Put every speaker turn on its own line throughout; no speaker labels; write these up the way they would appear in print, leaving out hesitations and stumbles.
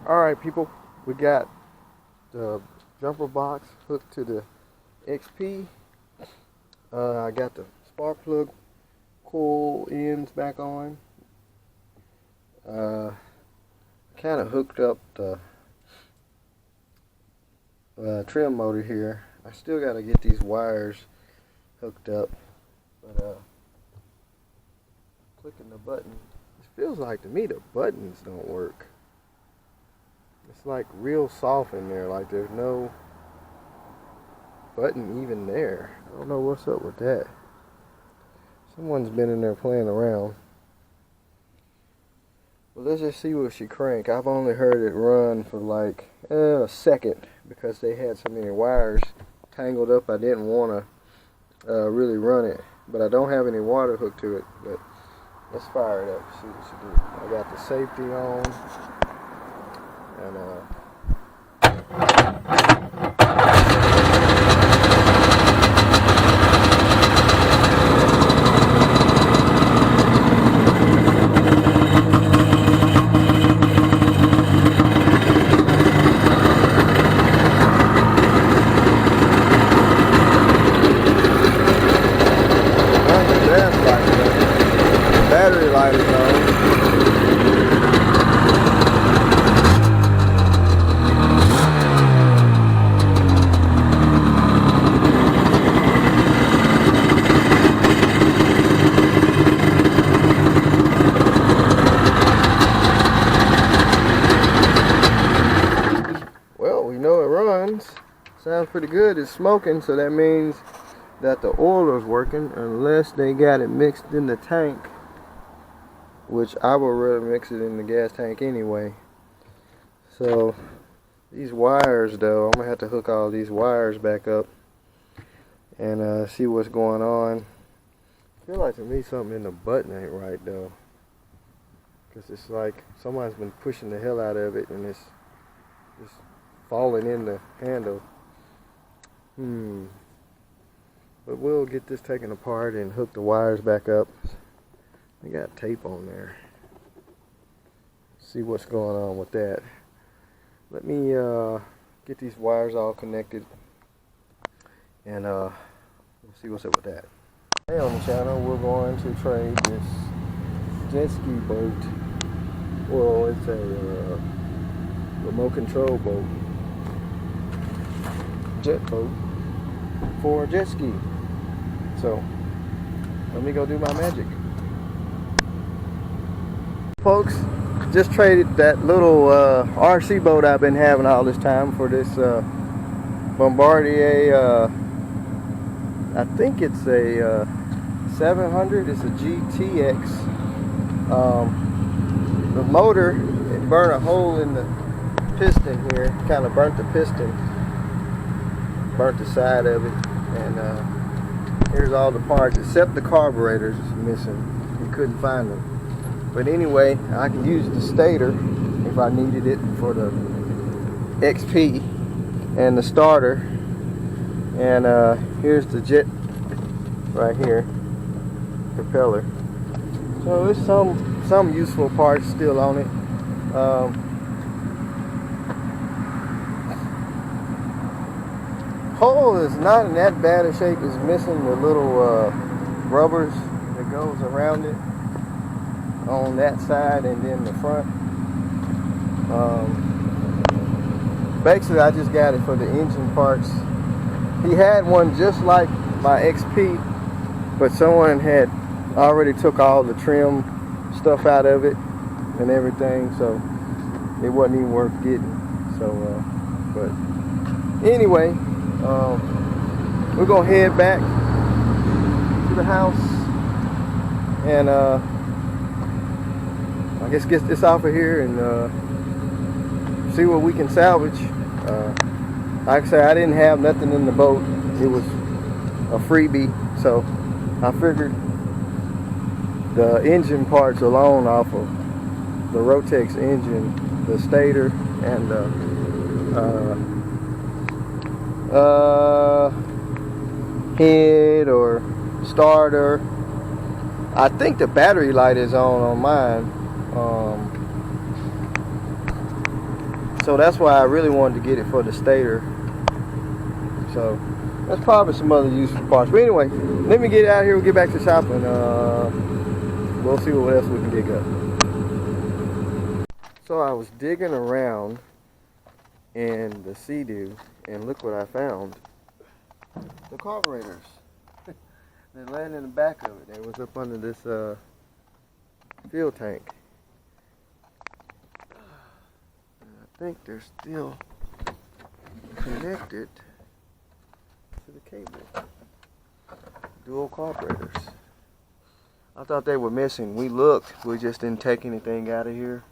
Alright people, we got the jumper box hooked to the XP. I got the spark plug coil ends back on. Kind of hooked up the trim motor here. I still got to get these wires hooked up, but clicking the button, it feels like to me the buttons don't work. It's like real soft in there, like there's no button even there. I don't know what's up with that. Someone's been in there playing around. Well, let's just see what she crank. I've only heard it run for like a second because they had so many wires tangled up. I didn't want to really run it, but I don't have any water hooked to it. But let's fire it up, see what she do. I got the safety on, and battery light is on. Well, we know it runs. Sounds pretty good. It's smoking, so that means that the oiler is working, unless they got it mixed in the tank, which I would rather mix it in the gas tank anyway. So these wires though, I'm gonna have to hook all these wires back up and see what's going on. I feel like to me something in the button ain't right though, because it's like somebody's been pushing the hell out of it and it's just falling in the handle. But we'll get this taken apart and hook the wires back up. They got tape on there. See what's going on with that. Let me get these wires all connected and we'll see what's up with that. Hey, on the channel, we're going to trade this jet ski boat. Well, it's a remote control boat, jet boat, for a jet ski. So let me go do my magic. Folks, just traded that little RC boat I've been having all this time for this Bombardier. I think it's a 700. It's a GTX. The motor, it burned a hole in the piston here. Kind of burnt the piston, burnt the side of it, and here's all the parts except the carburetors missing. You couldn't find them. But anyway, I can use the stator if I needed it for the XP and the starter. And here's the jet right here, propeller. So there's some useful parts still on it. Hull is not in that bad a shape. It's missing the little rubbers that goes around it on that side and then the front. Basically I just got it for the engine parts. He had one just like my XP, but someone had already took all the trim stuff out of it and everything, so it wasn't even worth getting. So but anyway, we're gonna head back to the house and I guess get this off of here and see what we can salvage. Like I say, I didn't have nothing in the boat. It was a freebie, so I figured the engine parts alone off of the Rotex engine, the stator and the head or starter. I think the battery light is on mine. So that's why I really wanted to get it for the stator. So that's probably some other useful parts. But anyway, let me get out of here. We'll get back to shopping. We'll see what else we can dig up. So I was digging around in the seadoo, and look what I found. The carburetors. They landed in the back of it. They was up under this fuel tank. And I think they're still connected to the cable. Dual carburetors. I thought they were missing. We looked, we just didn't take anything out of here,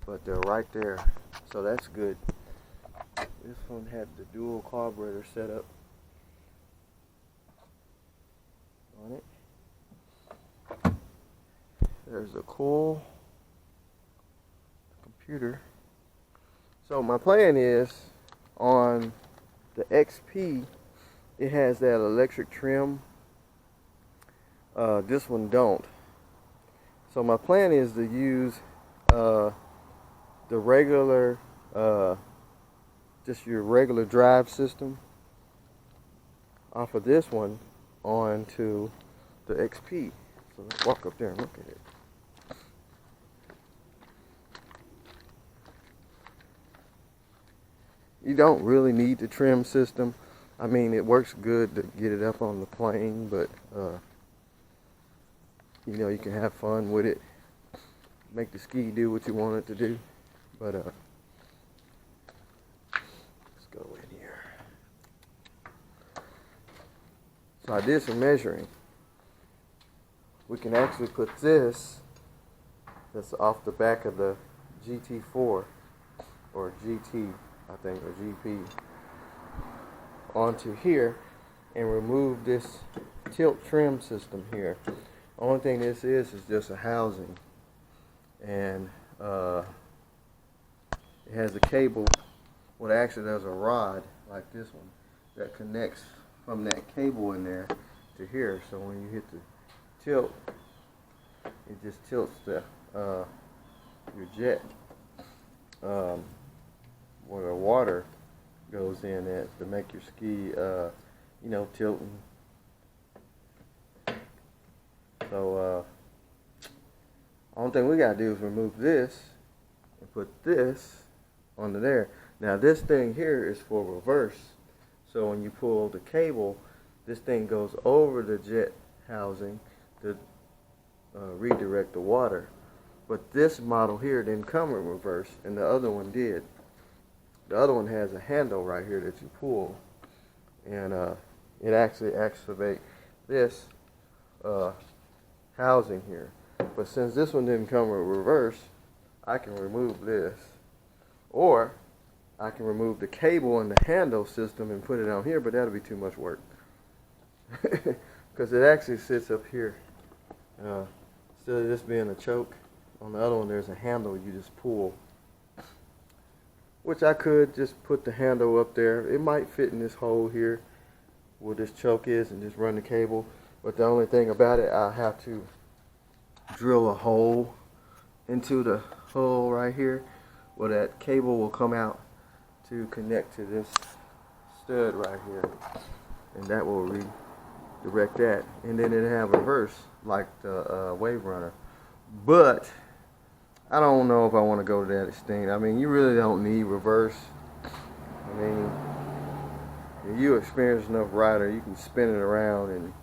but they're right there. So that's good. This one had the dual carburetor set up on it. There's a cool computer. So my plan is on the XP, it has that electric trim. This one don't. So my plan is to use the regular, just your regular drive system off of this one onto the XP. So let's walk up there and look at it. You don't really need the trim system. I mean, it works good to get it up on the plane, but you know, you can have fun with it. Make the ski do what you want it to do. But let's go in here. So I did some measuring. We can actually put this, that's off the back of the GT4 or GT, I think, or GP, onto here and remove this tilt trim system here. Only thing this is just a housing, and it has a cable. Well, actually there's a rod like this one that connects from that cable in there to here. So when you hit the tilt, it just tilts the your jet where the water goes in at to make your ski you know, tilting. So only thing we gotta do is remove this and put this onto there. Now this thing here is for reverse. So when you pull the cable, this thing goes over the jet housing to redirect the water. But this model here didn't come in reverse, and the other one did. The other one has a handle right here that you pull, and it actually activates this housing here. But since this one didn't come in reverse, I can remove this, or I can remove the cable and the handle system and put it on here, but that'll be too much work because it actually sits up here. Instead of this being a choke, on the other one there's a handle you just pull, which I could just put the handle up there. It might fit in this hole here where this choke is and just run the cable. But the only thing about it, I have to drill a hole into the hole right here where that cable will come out to connect to this stud right here, and that will redirect that, and then it'll have reverse like the Wave Runner. But I don't know if I want to go to that extent. I mean, you really don't need reverse. I mean, if you're an experienced enough rider, you can spin it around and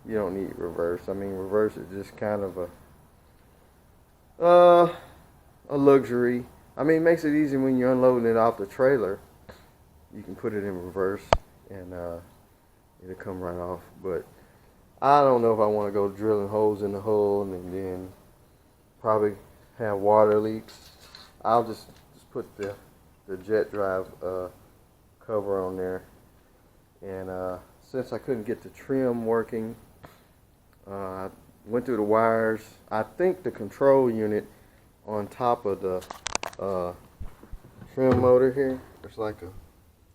you don't need reverse. I mean, reverse is just kind of a luxury. I mean, it makes it easy when you're unloading it off the trailer. You can put it in reverse and it'll come right off. But I don't know if I want to go drilling holes in the hull and then probably have water leaks. I'll just put the jet drive cover on there. And since I couldn't get the trim working, I went through the wires. I think the control unit on top of the trim motor here, it's like a, I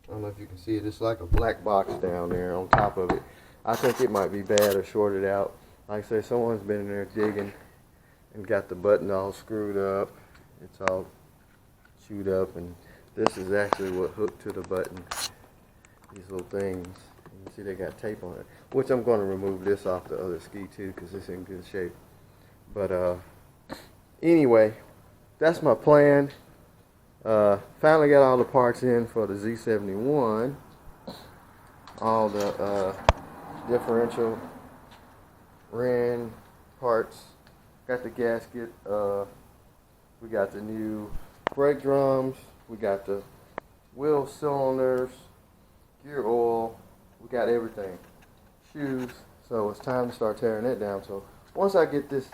don't know if you can see it, it's like a black box down there on top of it. I think it might be bad or shorted out. Like I say, someone's been in there digging and got the button all screwed up. It's all chewed up, and This is actually what hooked to the button. These little things. You can see they got tape on it. Which I'm going to remove this off the other ski too, because it's in good shape. But anyway, that's my plan. Finally got all the parts in for the Z71. All the differential ring parts. Got the gasket. We got the new brake drums. We got the wheel cylinders, gear oil. We got everything. Shoes. So it's time to start tearing it down. So once I get this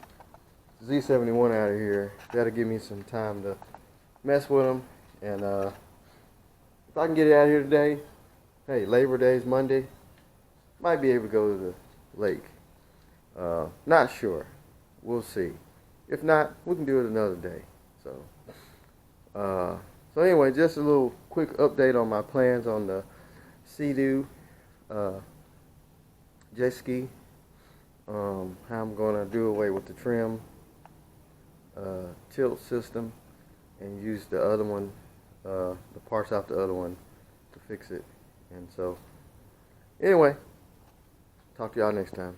Z71 out of here, that'll give me some time to mess with them. And if I can get it out of here today, hey, Labor Day is Monday, might be able to go to the lake. Not sure. We'll see. If not, we can do it another day. So anyway, just a little quick update on my plans on the seadoo jet ski. How I'm gonna do away with the trim, tilt system, and use the other one, the parts off the other one to fix it. And so, anyway, talk to y'all next time.